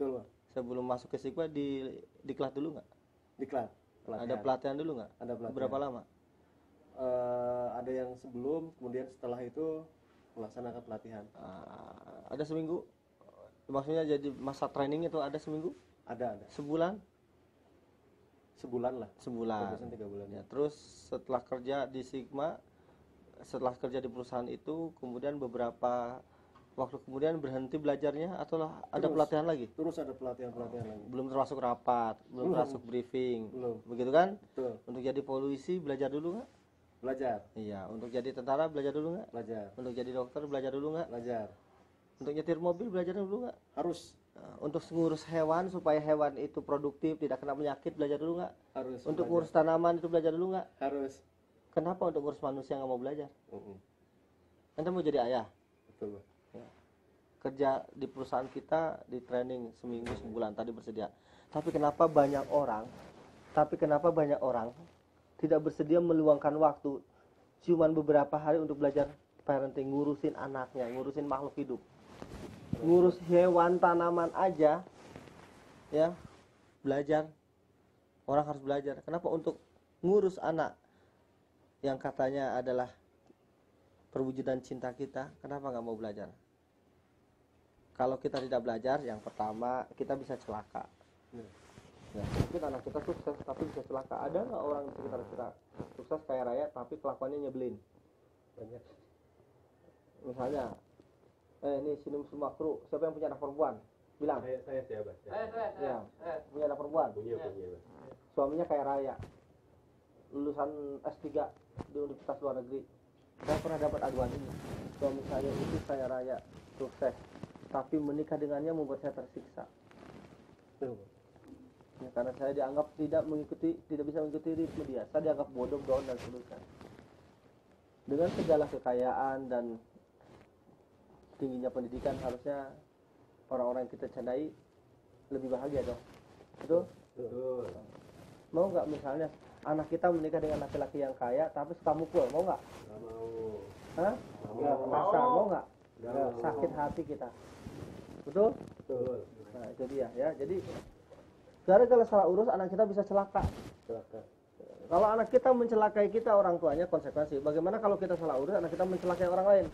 Betul, Bang. Sebelum masuk ke Sigma diklat dulu nggak? Diklat. Ada pelatihan dulu nggak? Ada pelatihan. Berapa lama? Ada yang sebelum, kemudian setelah itu melaksanakan pelatihan. Ada seminggu? Maksudnya jadi masa training itu ada seminggu? Ada. Sebulan? Sebulan lah. Sebulan. 3 bulan. Ya, terus setelah kerja di Sigma, setelah kerja di perusahaan itu, kemudian beberapa waktu kemudian berhenti belajarnya atau ada pelatihan lagi? Terus ada pelatihan-pelatihan lagi. Belum termasuk rapat, belum termasuk briefing. Belum. Begitu kan? Betul. Untuk jadi polisi belajar dulu nggak? Belajar. Iya. Untuk jadi tentara belajar dulu nggak? Belajar. Untuk jadi dokter belajar dulu nggak? Belajar. Untuk nyetir mobil belajar dulu nggak? Harus. Untuk ngurus hewan supaya hewan itu produktif, tidak kena penyakit belajar dulu nggak? Harus. Untuk belajar. ngurus tanaman itu belajar dulu nggak? Harus. Kenapa untuk ngurus manusia nggak mau belajar? Mm-mm. Ente mau jadi ayah? Betul, Bang. Kerja di perusahaan kita di training seminggu sebulan tadi bersedia. Tapi kenapa banyak orang tidak bersedia meluangkan waktu cuman beberapa hari untuk belajar parenting, ngurusin anaknya, ngurusin makhluk hidup, ngurus hewan, tanaman aja ya belajar. Orang harus belajar. Kenapa untuk ngurus anak yang katanya adalah perwujudan cinta kita, kenapa nggak mau belajar? Kalau kita tidak belajar, yang pertama kita bisa celaka. Ya, mungkin anak kita sukses tapi bisa celaka. Ada nggak orang di sekitar kita sukses kaya raya tapi kelakuannya nyebelin? Banyak. Misalnya, ini sinum sumakru, siapa yang punya anak perempuan? Bilang. Saya siapa? Ya, punya anak perempuan. Punya. Suaminya kaya raya, lulusan S3 di universitas luar negeri. Saya pernah dapat aduan ini. Suami saya itu kaya raya, sukses, tapi menikah dengannya membuat saya tersiksa. Ya, karena saya dianggap tidak bisa mengikuti ritme dia. Saya dianggap bodoh, down dan seterusnya. Dengan segala kekayaan dan tingginya pendidikan, harusnya orang-orang yang kita candai lebih bahagia dong. Betul? Betul. Mau nggak misalnya anak kita menikah dengan laki-laki yang kaya tapi suka mukul, mau nggak? Nggak mau. Hah? Nggak merasa, mau nggak? Sakit hati kita. Betul? Betul. Nah itu dia ya. Jadi gara-gara salah urus anak kita bisa celaka. Kalau anak kita mencelakai kita, orang tuanya konsekuensi. Bagaimana kalau kita salah urus anak kita mencelakai orang lain?